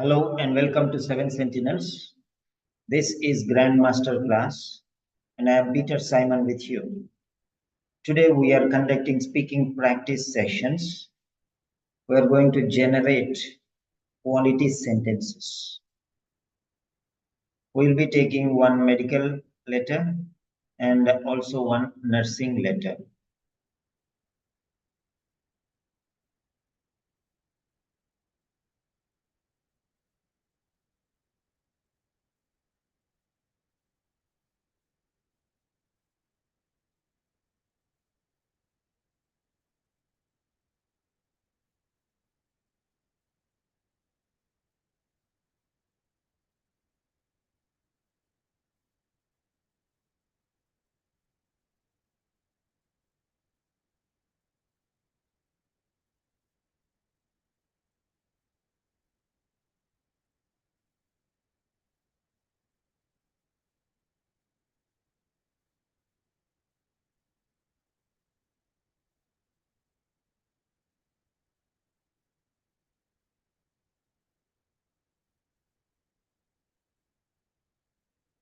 Hello and welcome to Seven Sentinels. This is Grandmaster class and I am Peter Simon with you. Today we are conducting speaking practice sessions. We are going to generate quality sentences. We will be taking one medical letter and also one nursing letter.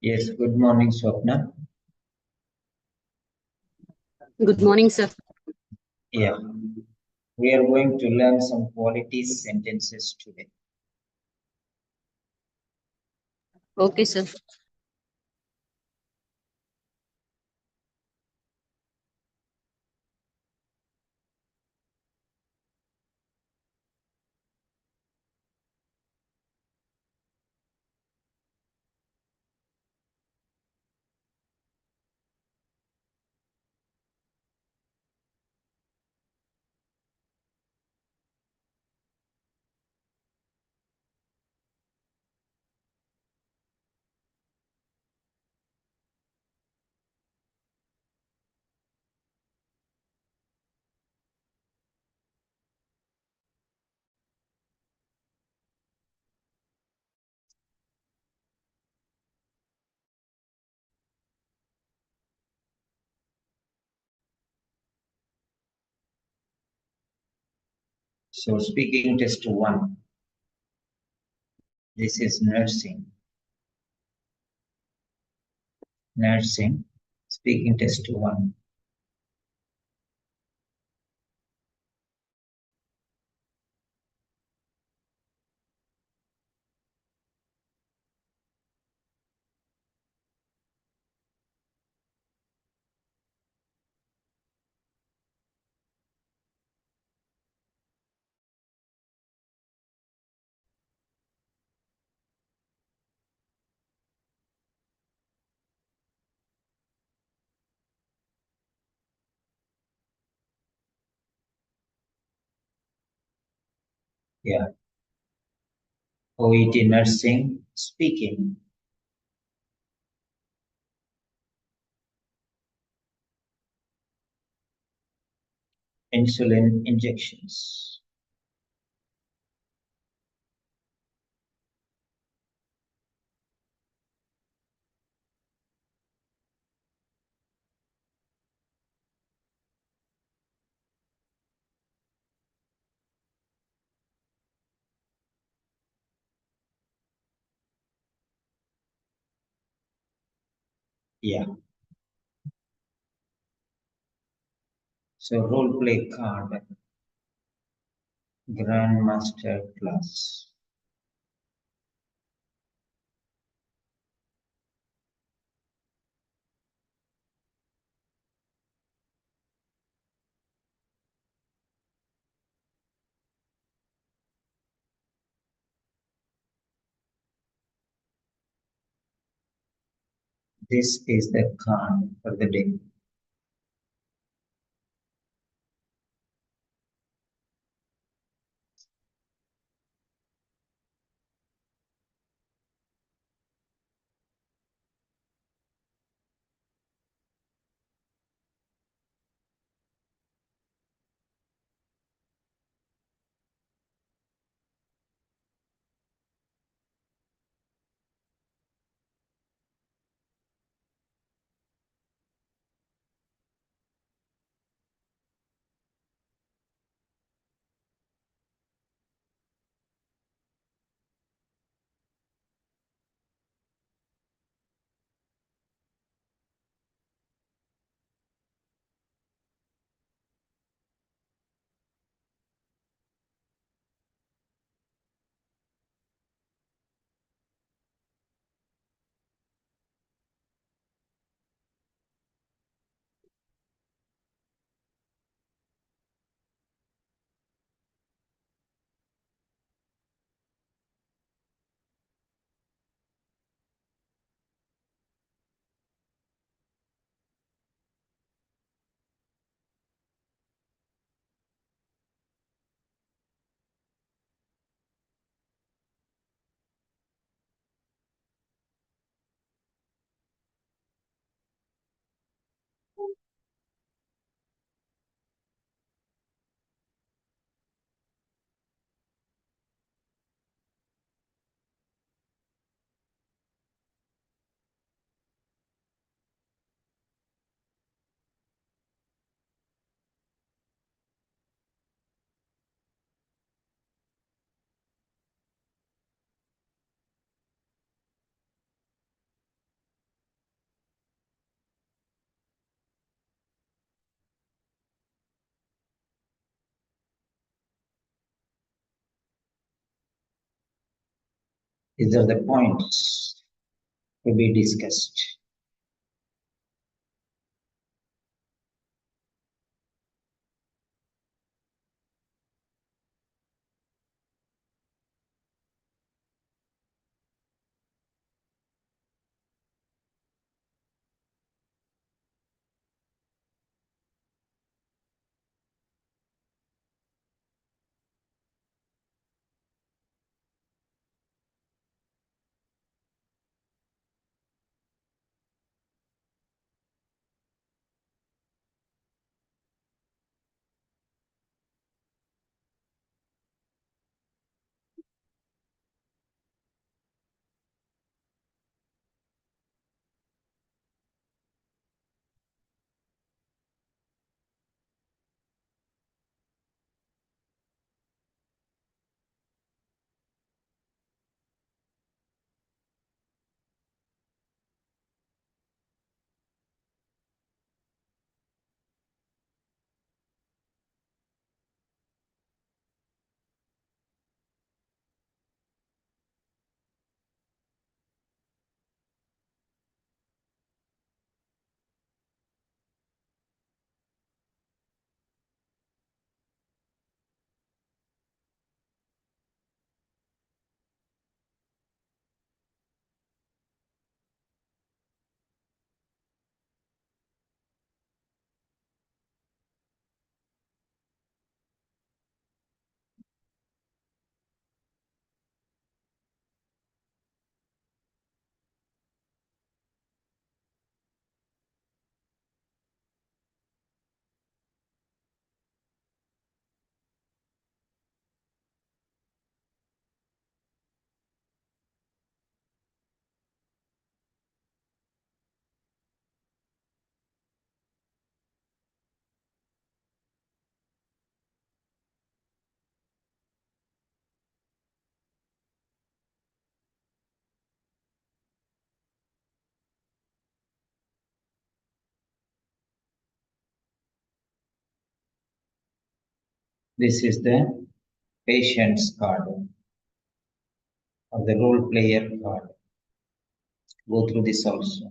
Yes, good morning, Swapna. Good morning, sir. Yeah, we are going to learn some quality sentences today. Okay, sir. So speaking test 1. This is nursing. Nursing. Speaking test 1. Yeah. OET nursing speaking. Insulin injections. Yeah. So role play card. Grandmaster class. This is the card for the day. These are the points to be discussed. This is the patient's card or the role player card. Go through this also.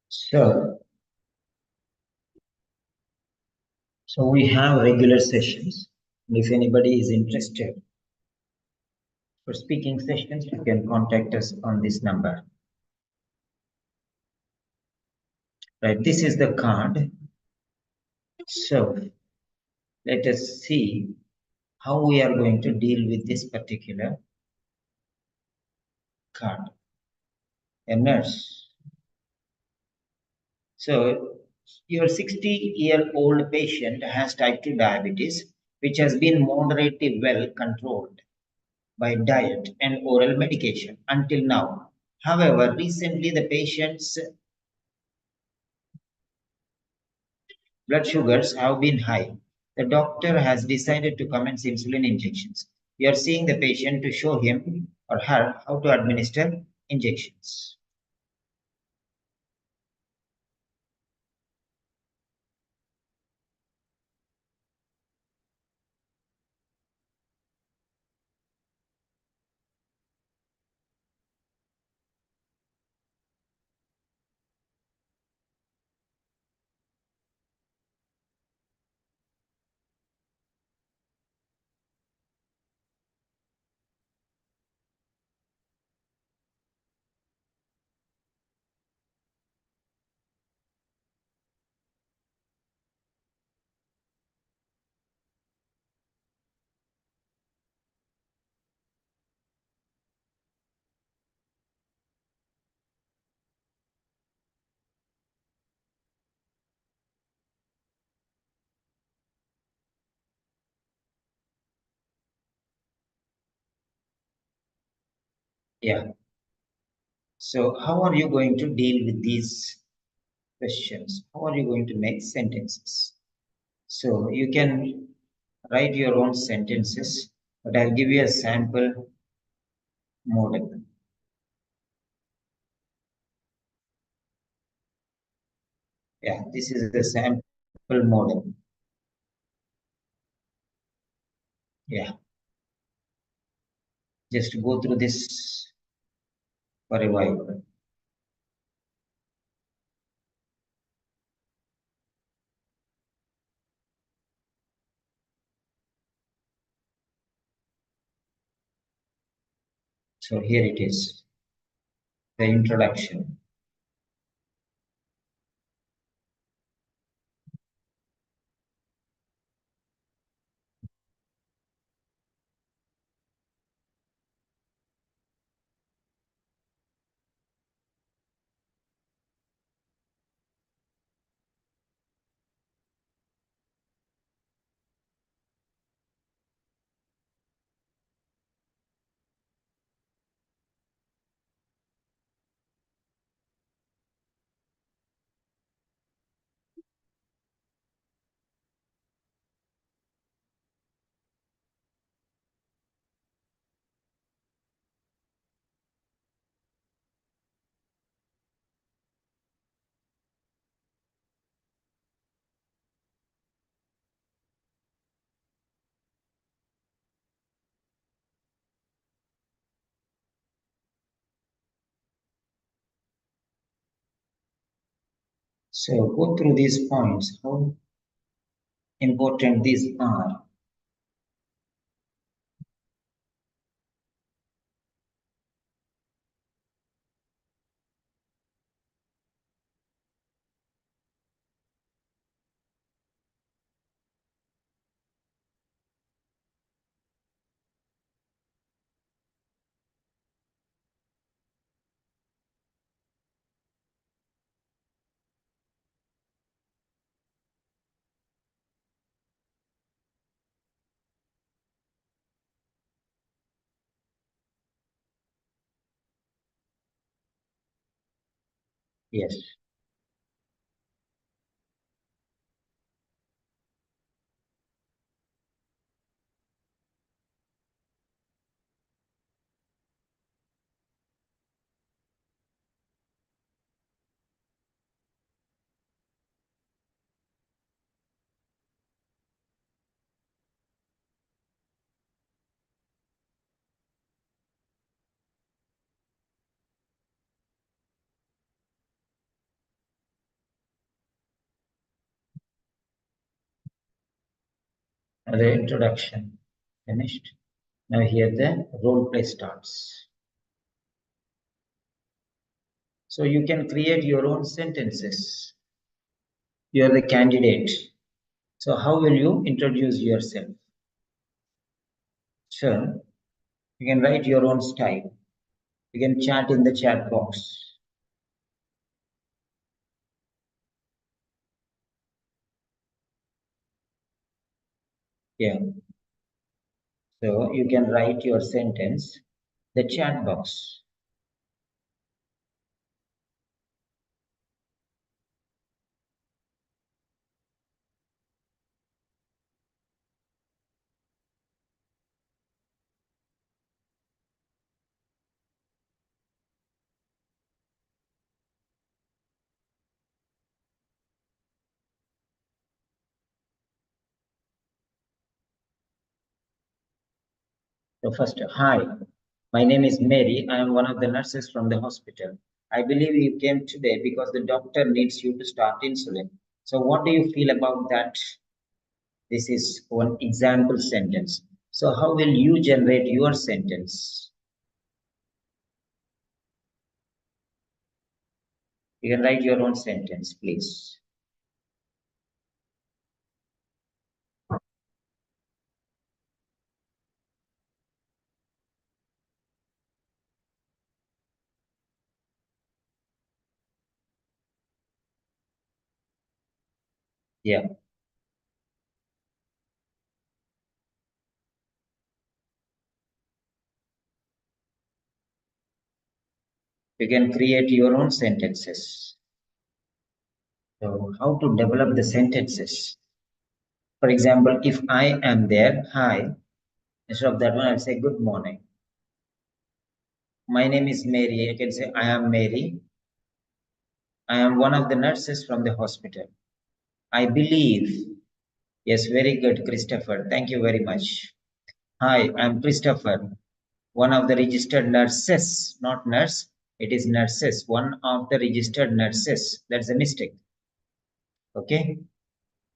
So, so we have regular sessions. And if anybody is interested for speaking sessions, you can contact us on this number. Right, this is the card. So let us see how we are going to deal with this particular card. A nurse. So your 60-year-old patient has type 2 diabetes, which has been moderately well controlled by diet and oral medication until now. However, recently the patient's blood sugars have been high. The doctor has decided to commence insulin injections. We are seeing the patient to show him or her how to administer injections. Yeah. So how are you going to deal with these questions? How are you going to make sentences? So you can write your own sentences, but I'll give you a sample model. Yeah, this is the sample model. Yeah, just go through this for a while. So here it is, the introduction. So go through these points, how important these are. Yes. The introduction finished. Now here the role play starts. So you can create your own sentences. You are the candidate. So how will you introduce yourself? So you can write your own style. You can chat in the chat box. Yeah. So you can write your sentence, the chat box. So first, hi, my name is Mary. I am one of the nurses from the hospital. I believe you came today because the doctor needs you to start insulin. So what do you feel about that? This is one example sentence. So how will you generate your sentence? You can write your own sentence, please. Yeah. You can create your own sentences. So how to develop the sentences? For example, if I am there, hi, instead of that one, I'll say good morning. My name is Mary. I can say I am Mary. I am one of the nurses from the hospital. I believe. Yes, very good, Christopher. Thank you very much. Hi, I'm Christopher, one of the registered nurses, not nurse. It is nurses, one of the registered nurses. That's a mistake. Okay.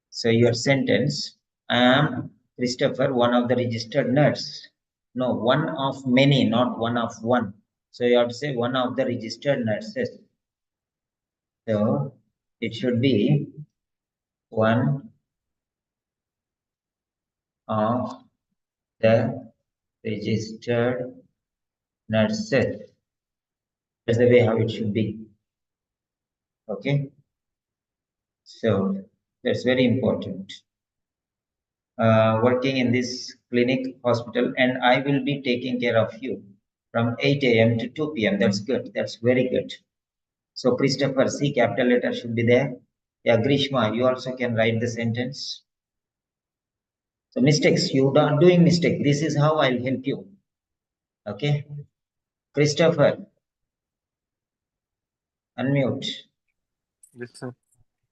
So your sentence, I am Christopher, one of the registered nurse. No, one of many, not one of one. So you have to say one of the registered nurses. So it should be one of the registered nurses. That's the way how it should be. Okay. So that's very important. Working in this clinic hospital, and I will be taking care of you from 8 a.m. to 2 p.m. That's good. That's very good. So Christopher, C capital letter should be there. Yeah, Grishma, you also can write the sentence. So mistakes, you are doing mistake. This is how I'll help you. Okay. Christopher, unmute. Yes, sir.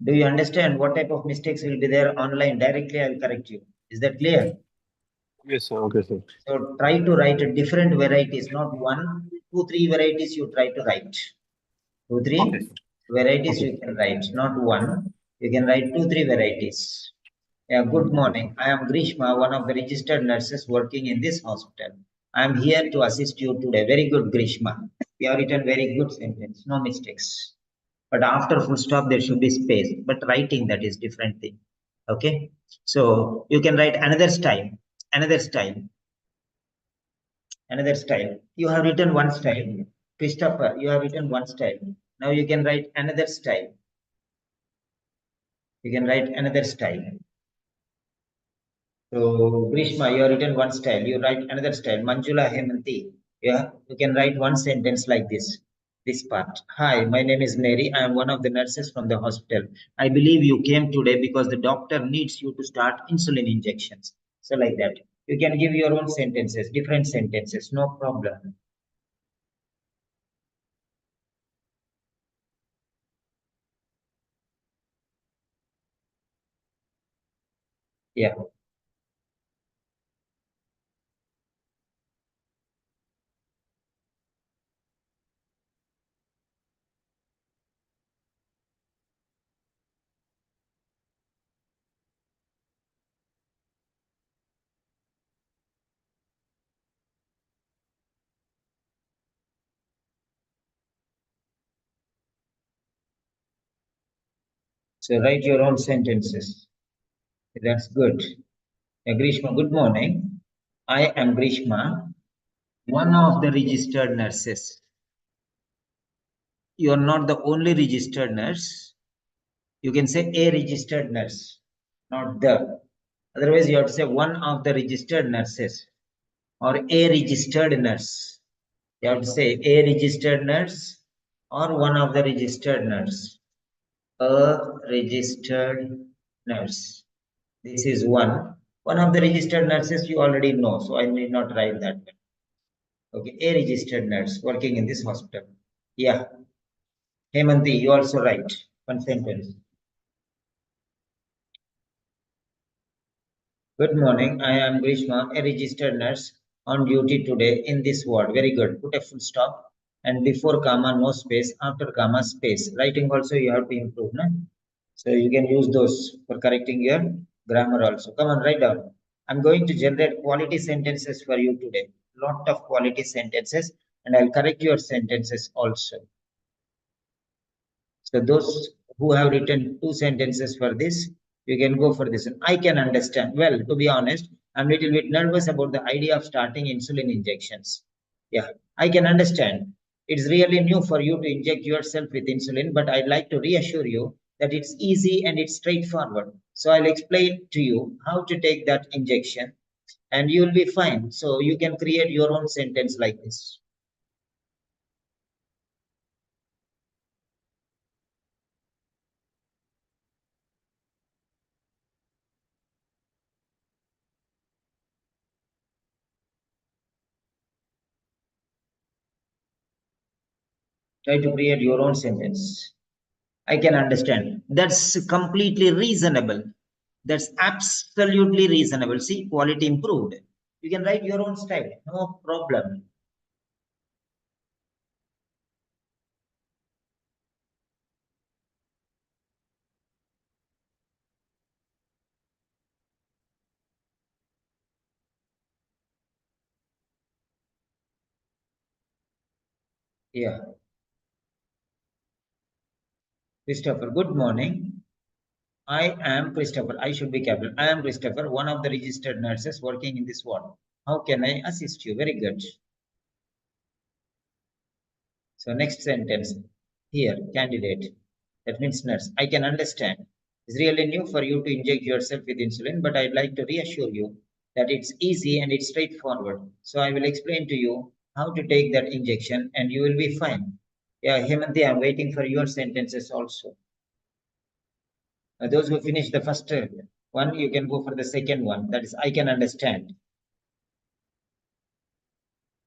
Do you understand what type of mistakes will be there online? Directly I'll correct you. Is that clear? Yes, sir. Okay, sir. So try to write different varieties, not one, two, three varieties you try to write. Two, three Okay, sir. varieties Okay. you can write, not one. You can write two, three varieties. Yeah, good Okay, sir. morning. I am Grishma, one of the registered nurses working in this hospital. I am here to assist you today. Very good, Grishma. You have written very good sentence, no mistakes. But after full stop, there should be space. But writing, that is different thing. Okay. So you can write another style, another style, another style. You have written one style. Christopher, you have written one style. Now you can write another style. You can write another style. So Grishma, you have written one style. You write another style. Manjula Hemanti, yeah, you can write one sentence like this. This part. Hi, my name is Mary. I am one of the nurses from the hospital. I believe you came today because the doctor needs you to start insulin injections. So like that. You can give your own sentences, different sentences, no problem. Yeah. So write your own sentences. That's good. Grishma, good morning. I am Grishma, one of the registered nurses. You are not the only registered nurse. You can say a registered nurse, not the. Otherwise, you have to say one of the registered nurses or a registered nurse. You have to say a registered nurse or one of the registered nurse. A registered nurse. This is one. One of the registered nurses you already know, so I need not write that one. Okay, a registered nurse working in this hospital. Yeah. Hemanti, you also write one sentence. Good morning. I am Grishma, a registered nurse on duty today in this ward. Very good. Put a full stop and before comma, no space. After comma, space. Writing also you have to improve. No? So you can use those for correcting your grammar also. Come on, write down. I'm going to generate quality sentences for you today. Lot of quality sentences, and I'll correct your sentences also. So those who have written two sentences for this, you can go for this. I can understand. Well, to be honest, I'm a little bit nervous about the idea of starting insulin injections. Yeah, I can understand. It's really new for you to inject yourself with insulin, but I'd like to reassure you that it's easy and it's straightforward. So I'll explain to you how to take that injection and you'll be fine. So you can create your own sentence like this. Try to create your own sentence. I can understand. That's completely reasonable. That's absolutely reasonable. See, quality improved. You can write your own style, no problem. Yeah. Christopher, good morning. I am Christopher. I should be capital. I am Christopher, one of the registered nurses working in this ward. How can I assist you? Very good. So next sentence here, candidate. That means nurse. I can understand. It's really new for you to inject yourself with insulin, but I'd like to reassure you that it's easy and it's straightforward. So I will explain to you how to take that injection and you will be fine. Yeah, Hemanti, I'm waiting for your sentences also. Those who finish the first one, you can go for the second one. That is, I can understand.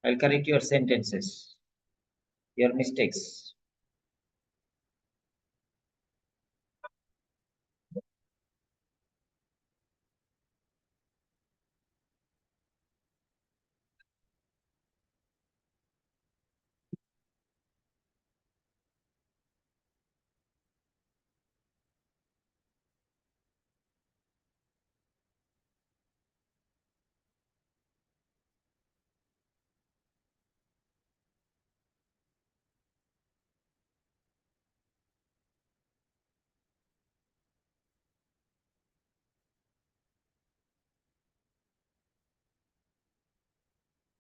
I'll correct your sentences, your mistakes.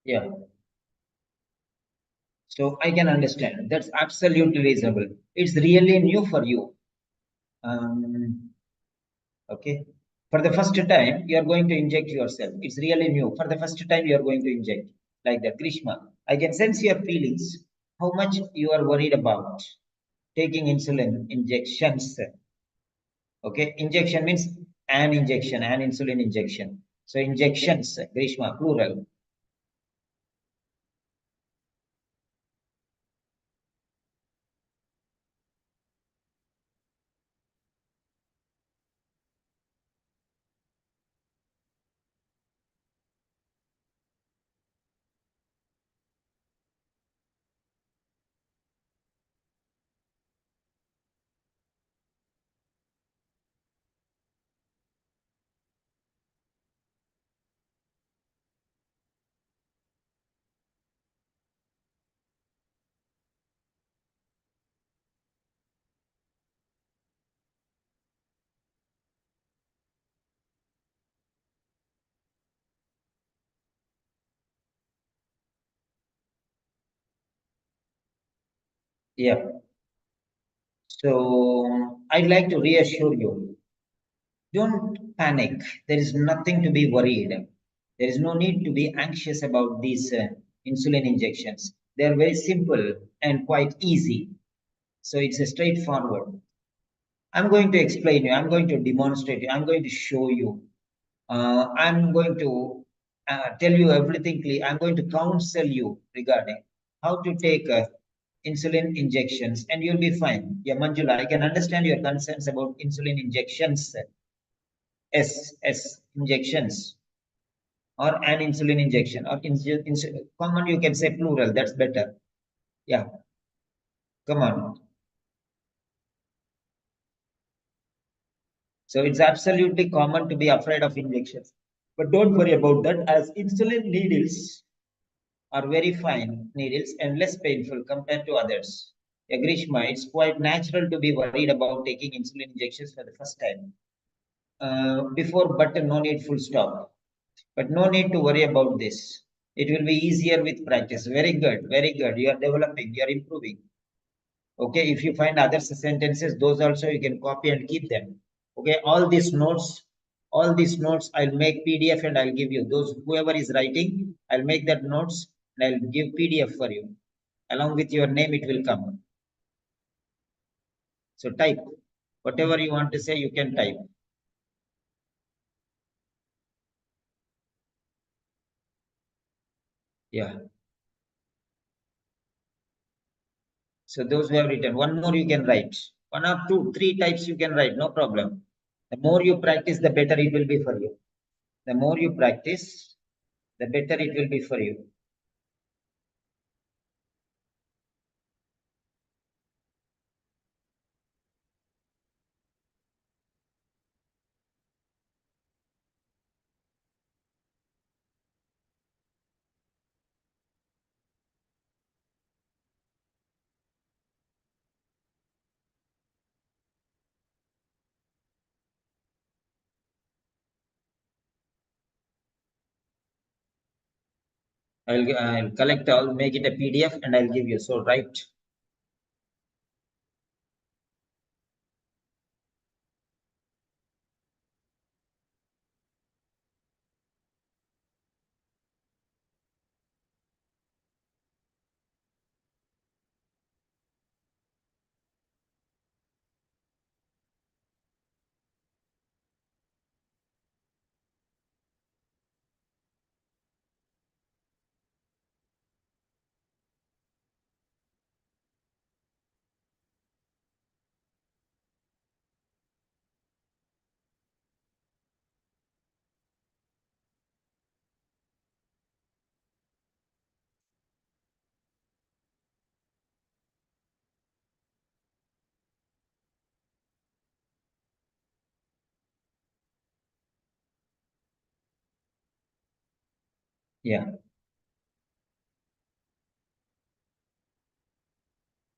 Yeah. So I can understand. That's absolutely reasonable. It's really new for you. Okay. For the first time, you are going to inject yourself. It's really new. For the first time, you are going to inject like that. Krishma, I can sense your feelings, how much you are worried about taking insulin injections. Okay. Injection means an insulin injection. So injections, Krishma, plural. Yeah. So I'd like to reassure you, don't panic. There is nothing to be worried. There is no need to be anxious about these insulin injections. They are very simple and quite easy. So it's a straightforward. I'm going to explain you. I'm going to demonstrate you. I'm going to show you. I'm going to tell you everything clear. I'm going to counsel you regarding how to take insulin injections, and you'll be fine. Yeah, Manjula, I can understand your concerns about insulin injections, S injections, or an insulin injection, or common. You can say plural. That's better. Yeah, come on. So it's absolutely common to be afraid of injections, but don't worry about that, as insulin needles are very fine needles and less painful compared to others. Yeah, Grishma, it's quite natural to be worried about taking insulin injections for the first time. Before button, no need, full stop. But no need to worry about this. It will be easier with practice. Very good, very good. You are developing, you are improving. Okay, if you find other sentences, those also you can copy and keep them. Okay, all these notes I'll make PDF and I'll give you. Those whoever is writing, I'll make that notes and I'll give PDF for you. Along with your name, it will come. So type whatever you want to say, you can type. Yeah. So those who have written, one more you can write. One or two, three types you can write, no problem. The more you practice, the better it will be for you. The more you practice, the better it will be for you. I'll collect all, make it a PDF, and I'll give you. So write. Yeah.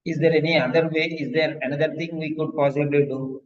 Is there any other way? Is there another thing we could possibly do?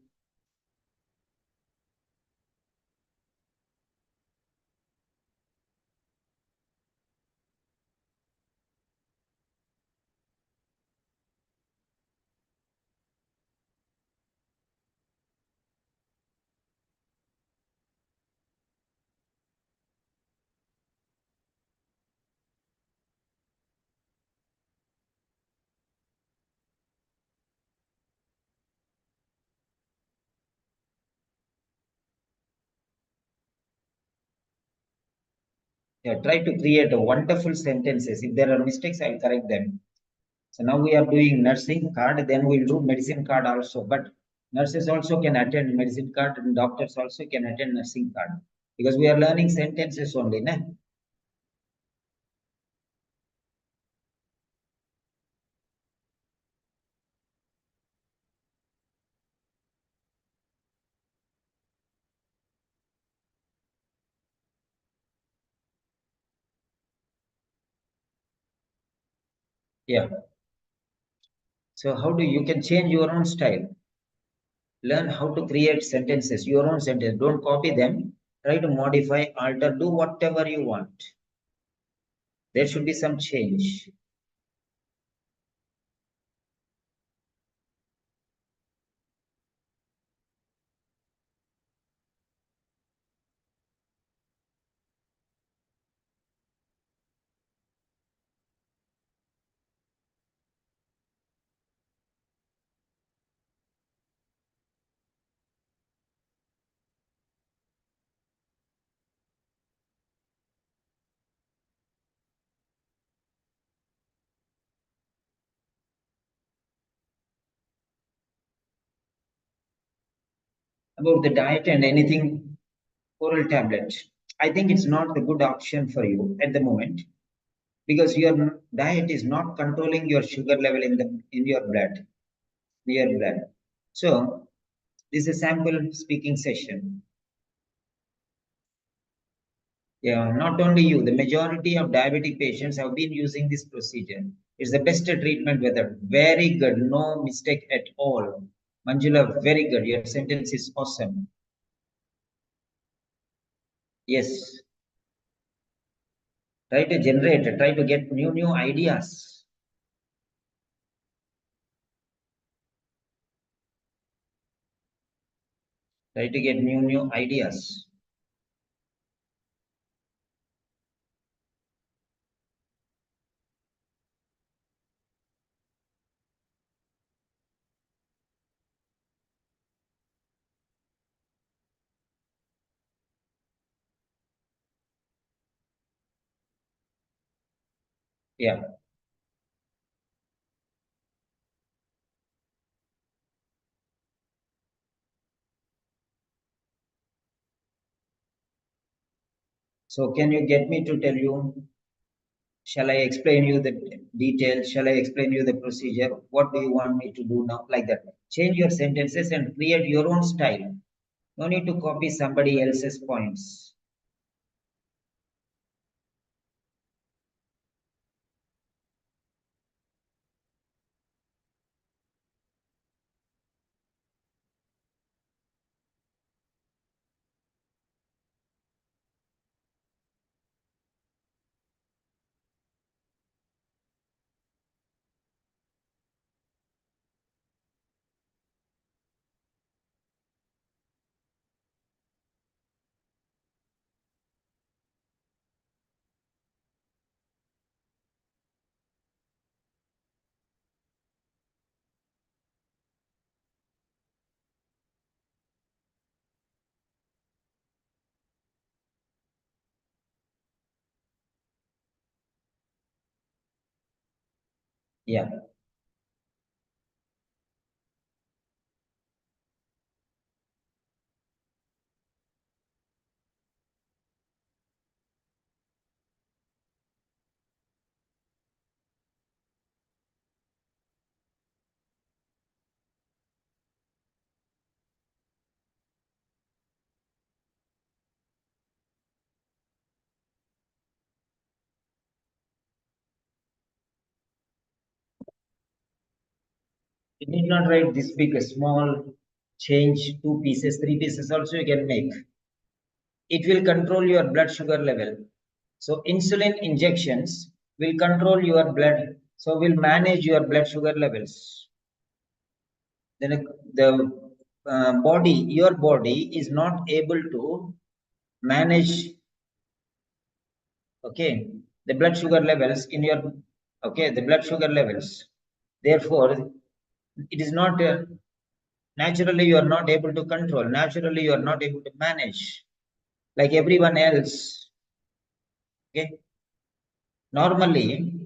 Yeah, try to create a wonderful sentences. If there are mistakes, I'll correct them. So now we are doing nursing card, then we'll do medicine card also. But nurses also can attend medicine card, and doctors also can attend nursing card, because we are learning sentences only, né? Yeah. So how do you can change your own style? Learn how to create sentences, your own sentence. Don't copy them. Try to modify, alter, do whatever you want. There should be some change. about the diet and anything oral tablet. I think it's not the good option for you at the moment because your diet is not controlling your sugar level in your blood, So this is a sample speaking session. Yeah, not only you, the majority of diabetic patients have been using this procedure. It's the best treatment method. Very good, no mistake at all. Manjula, very good. Your sentence is awesome. Yes. Try to generate, try to get new ideas. Try to get new ideas. Yeah. So can you get me to tell you? Shall I explain you the details? Shall I explain you the procedure? What do you want me to do now? Like that. Change your sentences and create your own style. No need to copy somebody else's points. Yeah. You need not write this big, a small change, 2 pieces, 3 pieces also you can make. It will control your blood sugar level. So insulin injections will control your blood, so will manage your blood sugar levels. Then the your body is not able to manage, okay, the blood sugar levels in your, okay, the blood sugar levels. Therefore, it is not naturally you are not able to control. Naturally, you are not able to manage like everyone else. Okay, normally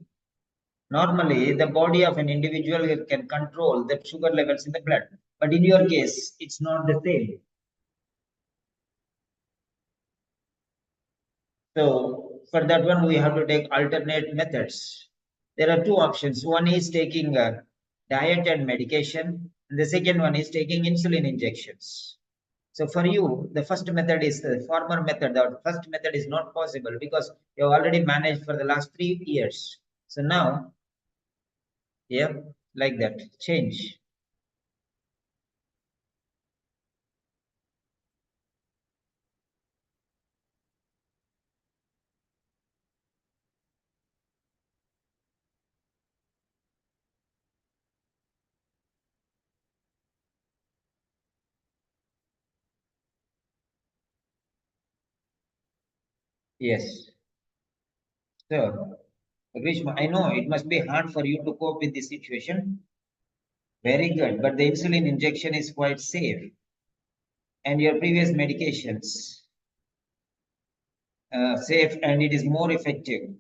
the body of an individual can control the sugar levels in the blood, but in your case it's not the same. So for that one we have to take alternate methods. There are two options. One is taking diet and medication, and the second one is taking insulin injections. So for you, the first method is the former method. The first method is not possible because you have already managed for the last 3 years. So now, yeah, like that, change. Yes. So, Grishma, I know it must be hard for you to cope with this situation. Very good. But the insulin injection is quite safe. And your previous medications, safe and it is more effective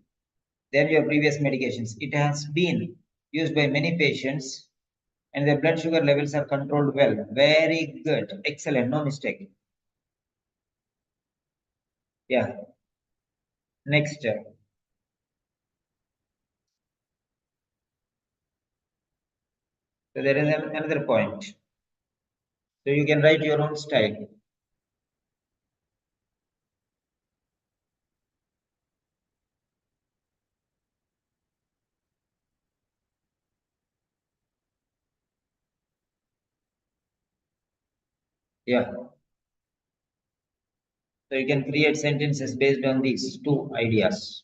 than your previous medications. It has been used by many patients and their blood sugar levels are controlled well. Very good. Excellent. No mistake. Yeah. Next. So there is another point. So you can write your own style. Yeah. So you can create sentences based on these two ideas.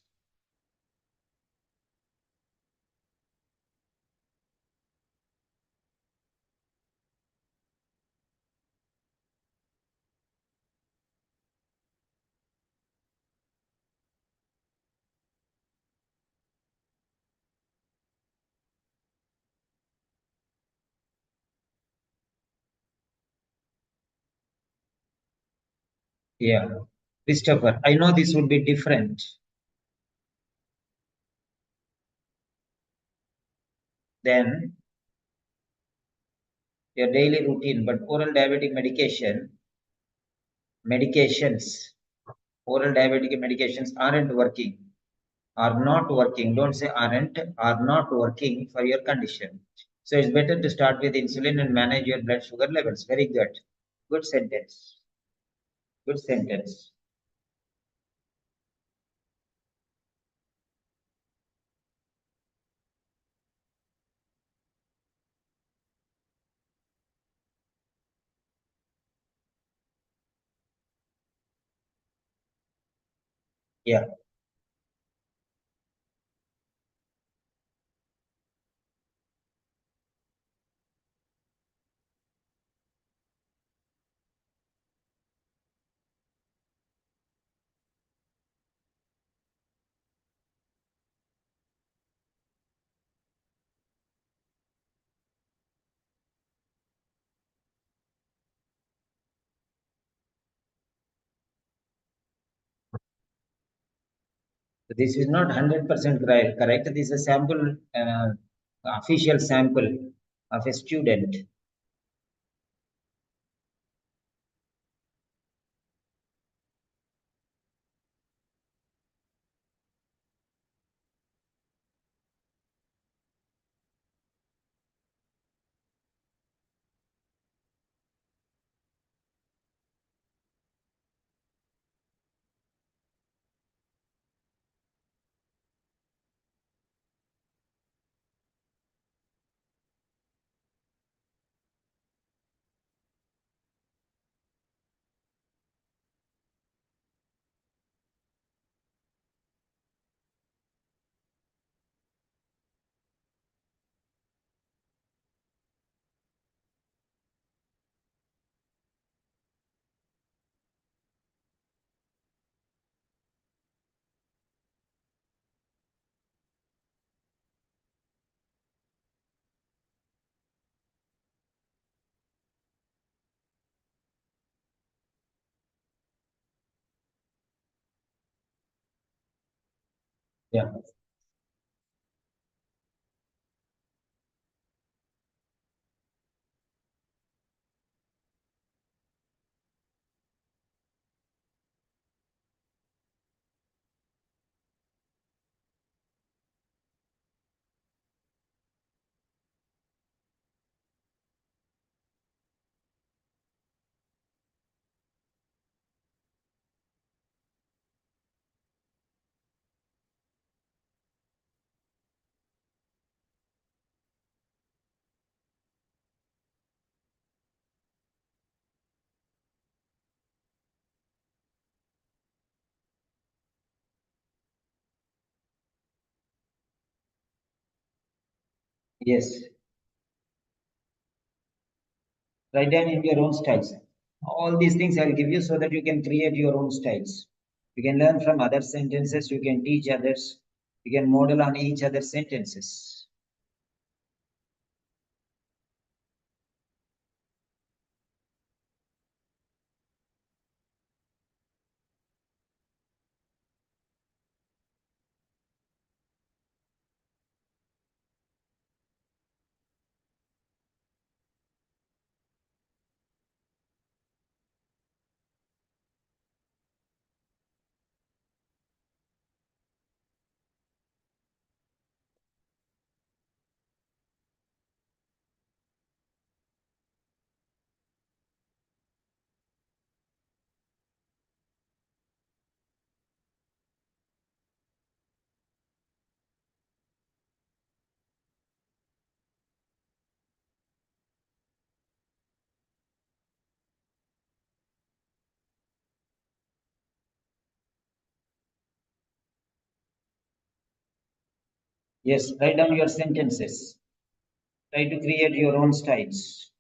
Yeah. Christopher, I know this would be different than your daily routine, but medications, oral diabetic medications aren't working, are not working. Don't say aren't, are not working for your condition. So it's better to start with insulin and manage your blood sugar levels. Very good. Good sentence. Good sentence. Yeah. So this is not 100% correct. This is a sample, official sample of a student. Yeah. Yes. Write down in your own styles. All these things I'll give you so that you can create your own styles. You can learn from other sentences, you can teach others, you can model on each other's sentences. Yes, write down your sentences. Try to create your own styles.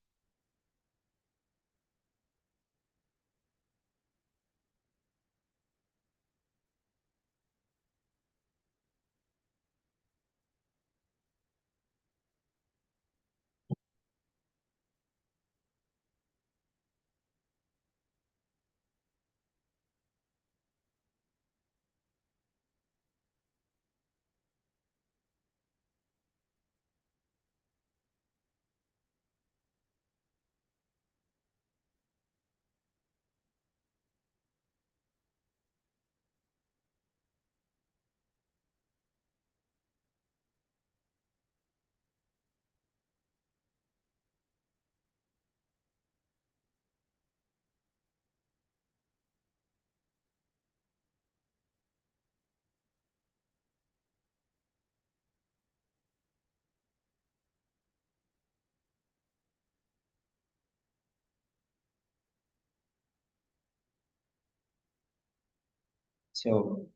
So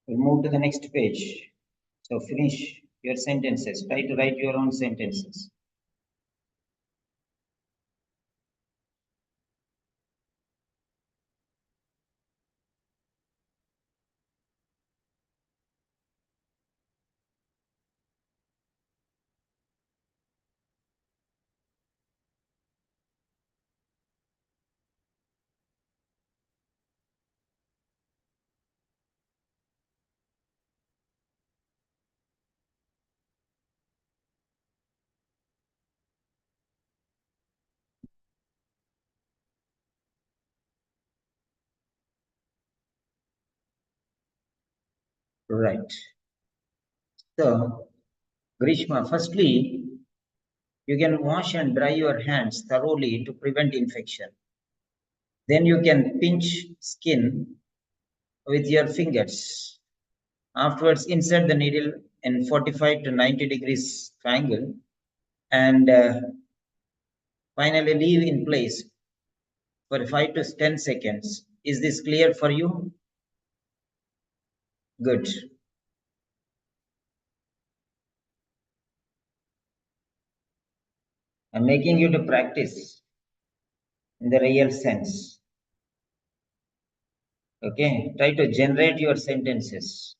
we'll move to the next page. So finish your sentences. Try to write your own sentences. Right. So, Grishma, firstly, you can wash and dry your hands thoroughly to prevent infection. Then you can pinch skin with your fingers. Afterwards, insert the needle in 45 to 90 degrees triangle and finally leave in place for 5 to 10 seconds. Is this clear for you? Good. I'm making you to practice in the real sense. Okay, try to generate your sentences.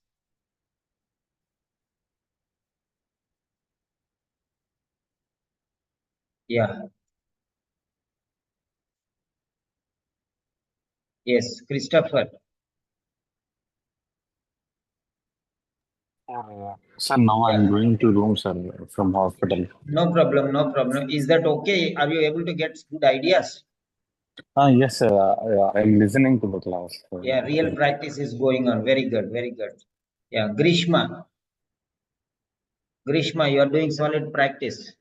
Yeah, yes, Christopher. Sir, now I'm Yeah, going to room, sir, from hospital. no problem, no problem. Is that okay? Are you able to get good ideas? Yes, sir. I'm listening to the class. Yeah, real practice is going on. Very good, very good. Yeah, Grishma. Grishma, you are doing solid practice.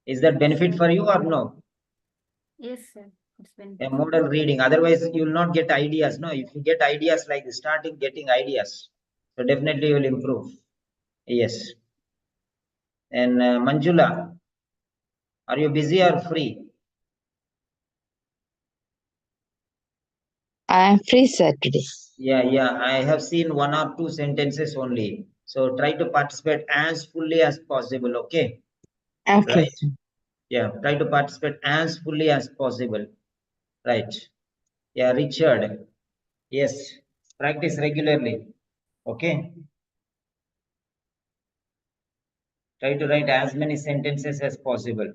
Is that benefit for you or no? Yes, sir. It's been A model reading. Otherwise, you will not get ideas. No, if you get ideas like this, starting getting ideas, so definitely you will improve. Yes. And Manjula, are you busy or free? I am free, sir, today. Yeah. I have seen one or two sentences only. So try to participate as fully as possible. Okay. Okay, Right. sir. Yeah. Try to participate as fully as possible. Right. Yeah. Richard. Yes. Practice regularly. Okay. Try to write as many sentences as possible.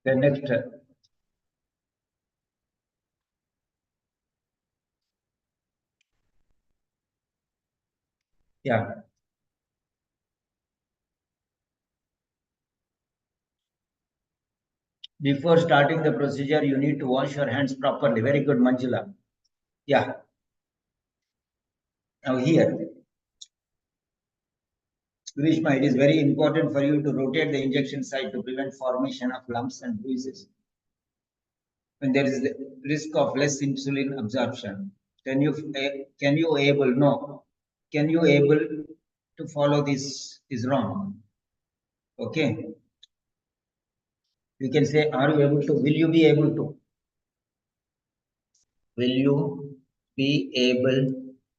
The next. Yeah. Before starting the procedure, you need to wash your hands properly. Very good, Manjula. Yeah. Now here, Grishma, it is very important for you to rotate the injection site to prevent formation of lumps and bruises. When there is the risk of less insulin absorption, can you able to follow this is wrong? Okay. You can say, are you able to? Will you be able to? Will you be able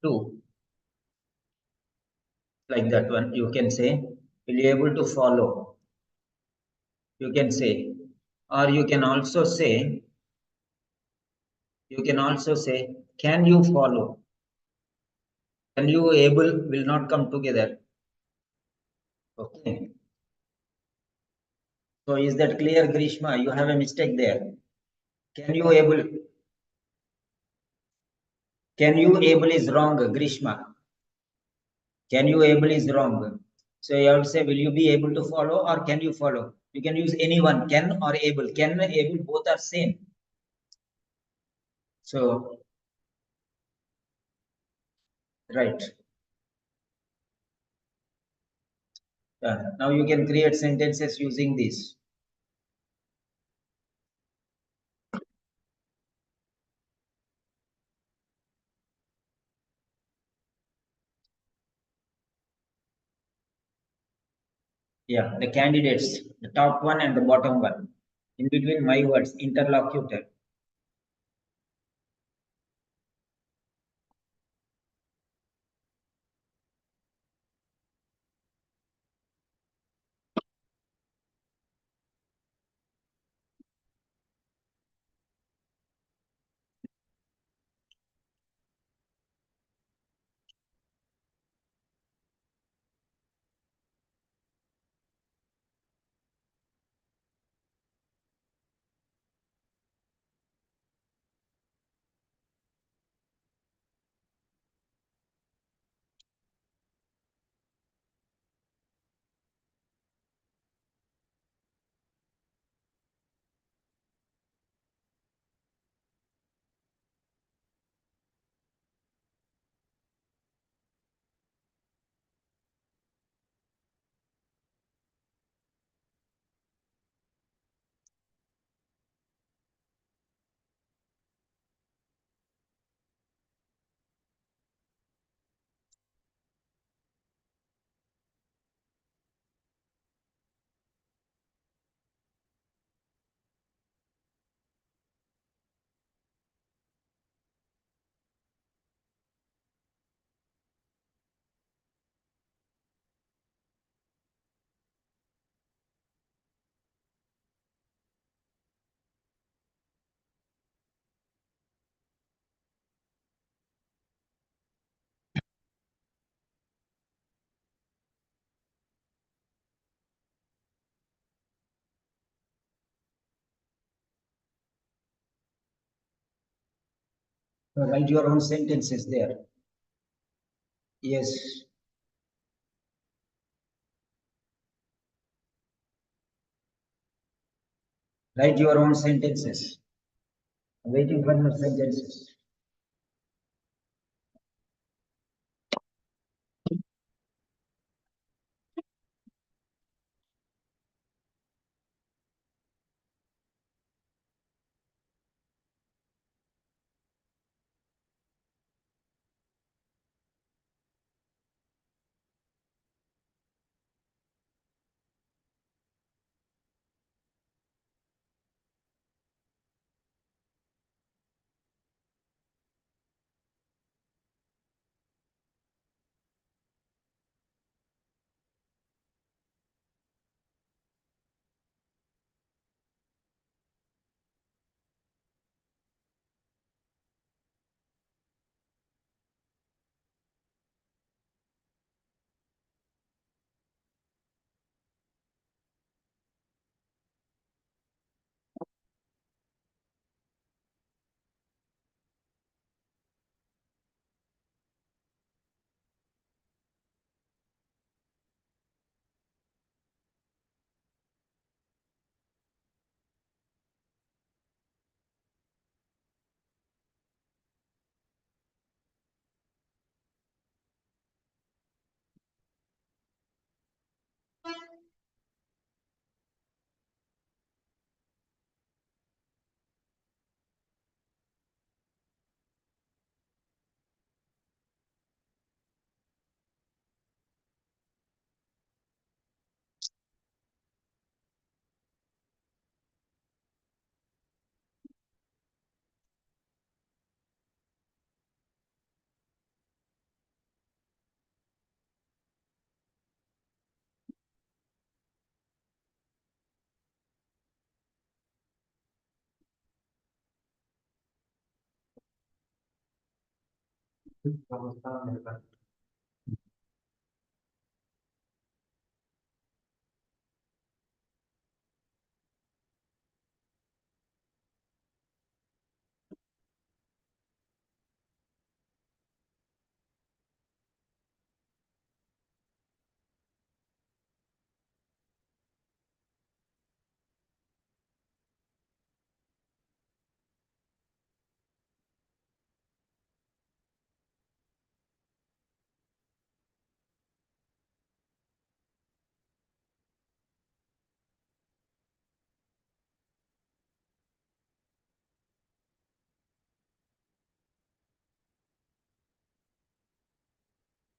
to? Like that one, you can say, will you able to follow? You can say, or you can also say, can you follow? Can you able will not come together. Okay. So is that clear, Grishma? You have a mistake there. Can you able? Can you able is wrong, Grishma. Can you able is wrong. So you have to say, will you be able to follow or can you follow? You can use anyone, can or able. Can and able both are same. So, right. Now you can create sentences using this. Yeah, the candidates, the top one and the bottom one. In between my words, interlocutor. So write your own sentences there. Yes. Write your own sentences. I'm waiting for your sentences.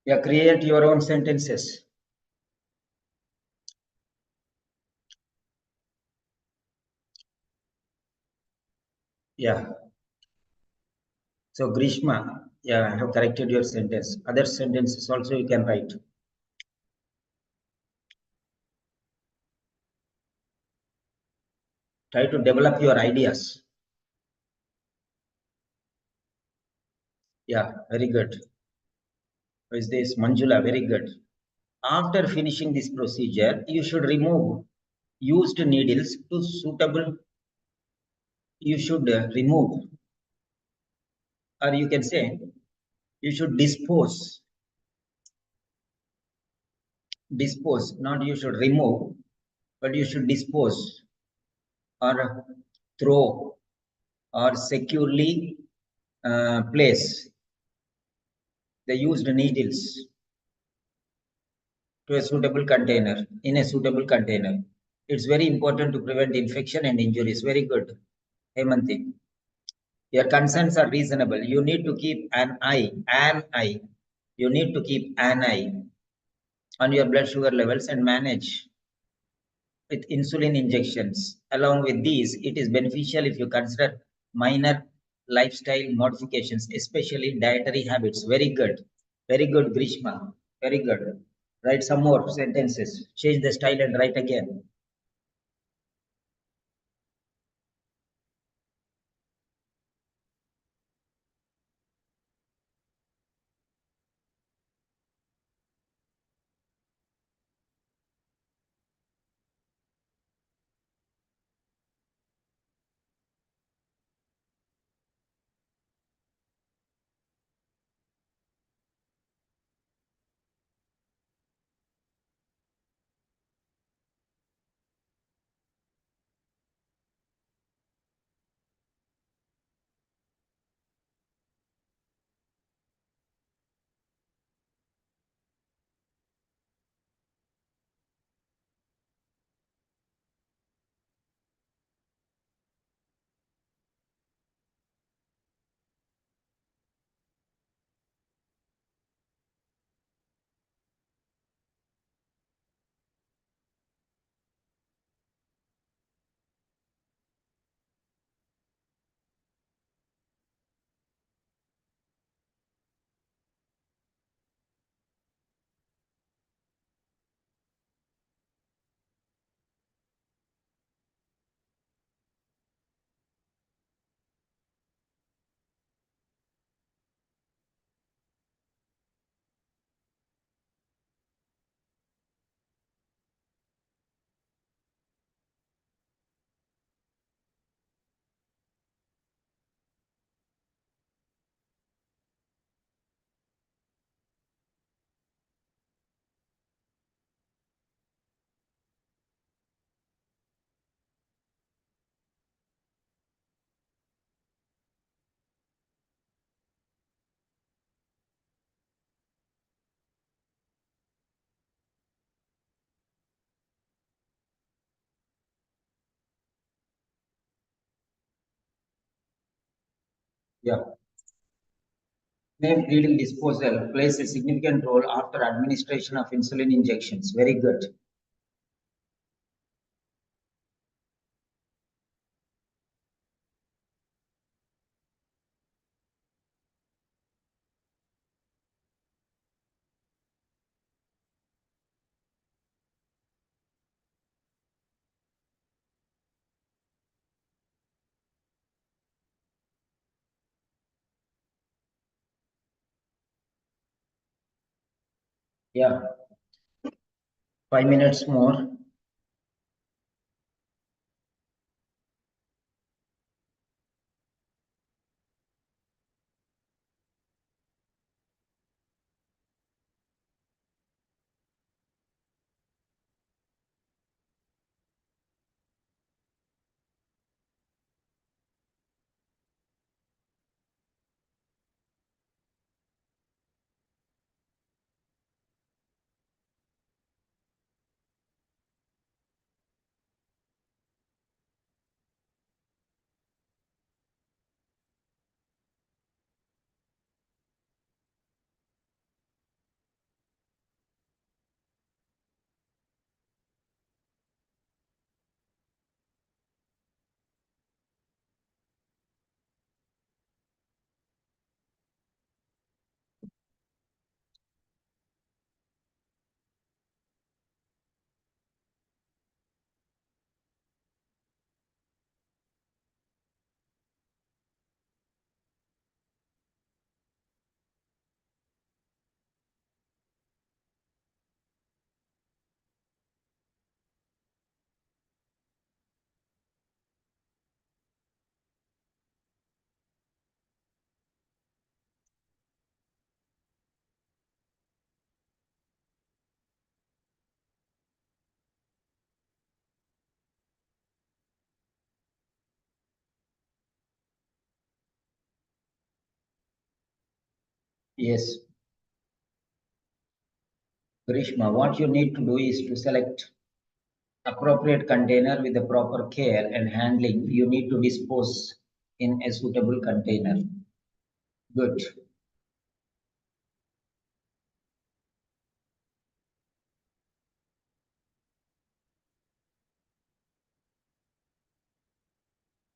Yeah, create your own sentences. Yeah. So Grishma, yeah, I have corrected your sentence. Other sentences also you can write. Try to develop your ideas. Yeah, very good. Who is this? Manjula, very good. After finishing this procedure, you should remove used needles to suitable. You should remove, or you can say, you should dispose. Dispose, not you should remove, but you should dispose or throw or securely place the used needles to a suitable container, in a suitable container. It's very important to prevent infection and injuries. Very good, Hemanti. Your concerns are reasonable. You need to keep an eye. You need to keep an eye on your blood sugar levels and manage with insulin injections. Along with these, it is beneficial if you consider minor lifestyle modifications, especially dietary habits. Very good. Very good, Grishma. Very good. Write some more sentences. Change the style and write again. Yeah. Name bleeding disposal plays a significant role after administration of insulin injections. Very good. Yeah. 5 minutes more. Yes. Grishma, what you need to do is to select appropriate container with the proper care and handling. You need to dispose in a suitable container. Good.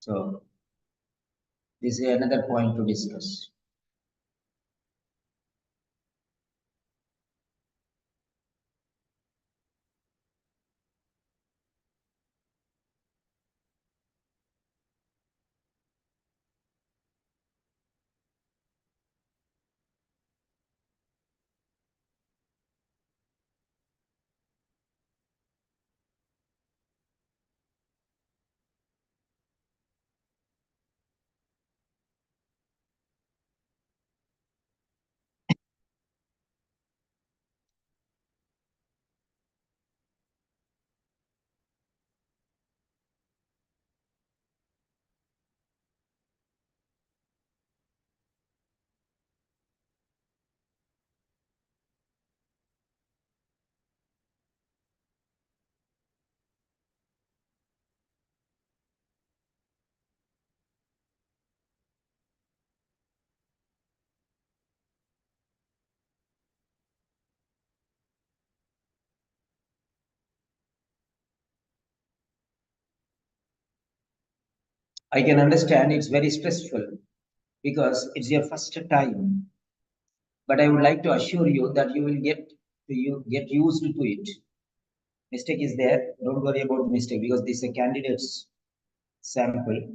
So this is another point to discuss. I can understand it's very stressful because it's your first time. But I would like to assure you that you get used to it. Mistake is there. Don't worry about mistake because this is a candidate's sample.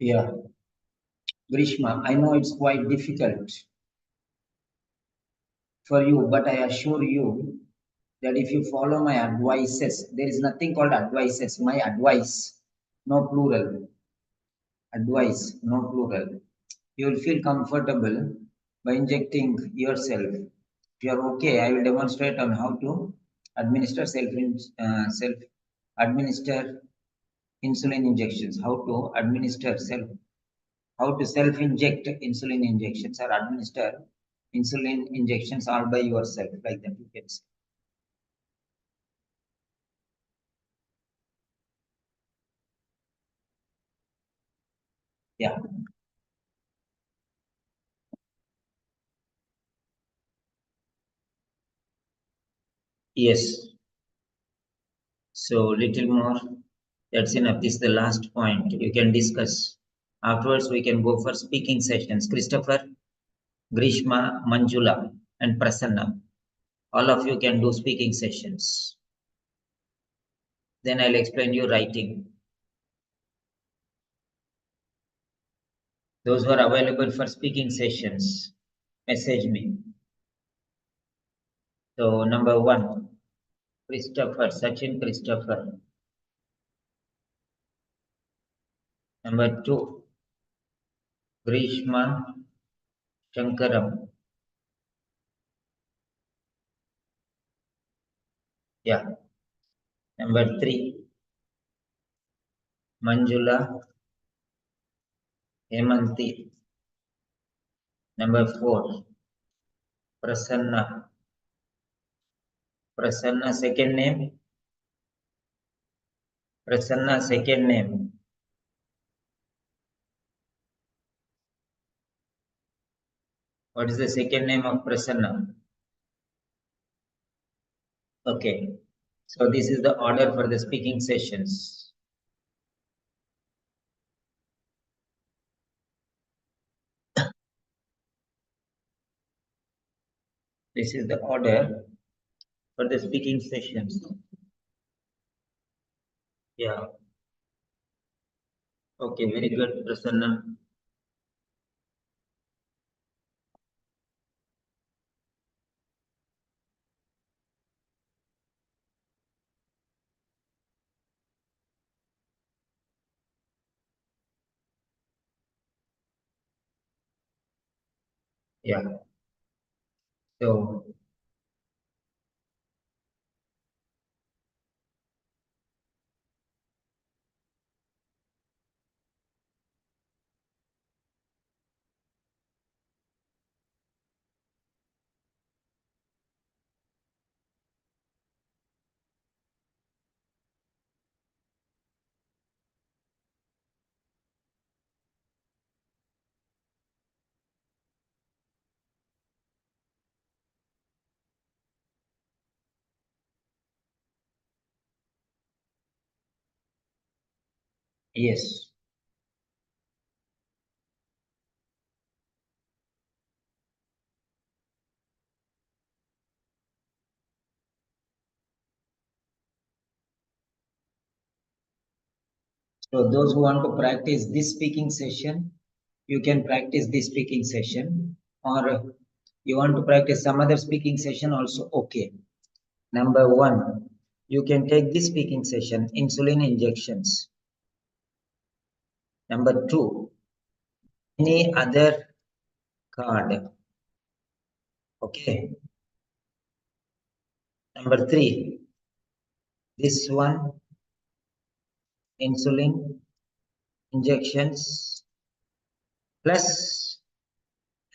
Yeah. Grishma, I know it's quite difficult for you, but I assure you that if you follow my advices, there is nothing called advices. My advice, no plural. Advice, no plural. You will feel comfortable by injecting yourself. If you are okay, I will demonstrate on how to administer self administer insulin injections. How to self inject insulin injections or administer insulin injections all by yourself, like that you can say. Yeah. Yes. So little more. That's enough. This is the last point. You can discuss. Afterwards, we can go for speaking sessions. Christopher, Grishma, Manjula, and Prasanna. All of you can do speaking sessions. Then I'll explain you writing. Those who are available for speaking sessions, message me. So number 1, Christopher, Sachin Christopher. Number 2, Grishma Shankaram. Yeah. Number 3, Manjula Hemanti. Number 4, Prasanna. Prasanna second name. Prasanna second name. What is the second name of Prasanna? Okay. So this is the order for the speaking sessions. This is the order for the speaking sessions. Yeah. Okay, very good, Prasanna. Yeah. So yes. So those who want to practice this speaking session, you can practice this speaking session, or you want to practice some other speaking session also, okay. Number 1, you can take this speaking session, insulin injections. Number 2, any other card. Okay. Number 3, this one, insulin injections plus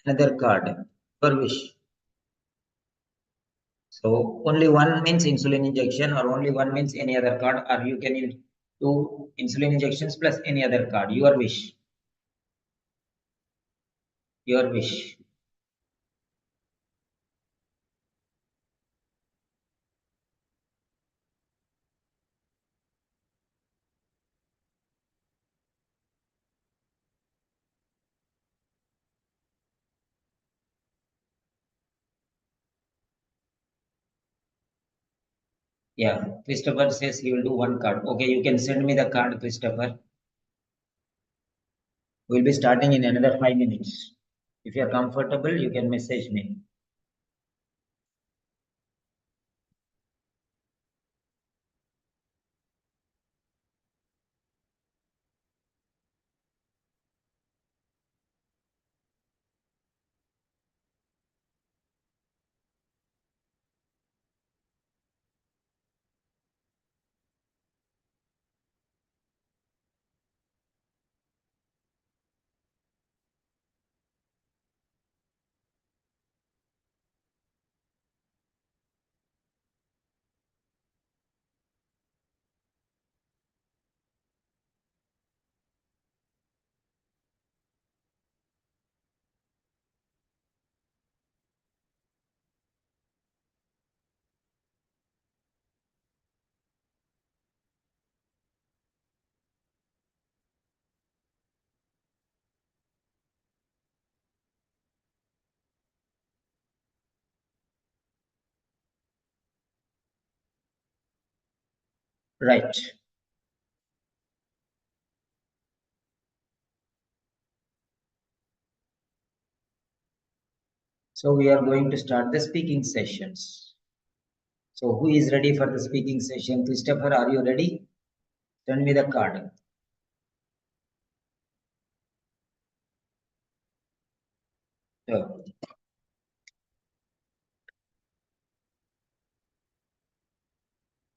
another card, your wish. So only one means insulin injection, or only one means any other card, or you can do insulin injections plus any other card, your wish. Your wish. Yeah, Christopher says he will do one card. Okay, you can send me the card, Christopher. We'll be starting in another 5 minutes. If you're comfortable, you can message me. Right. So we are going to start the speaking sessions. So who is ready for the speaking session? Christopher, are you ready? Send me the card. So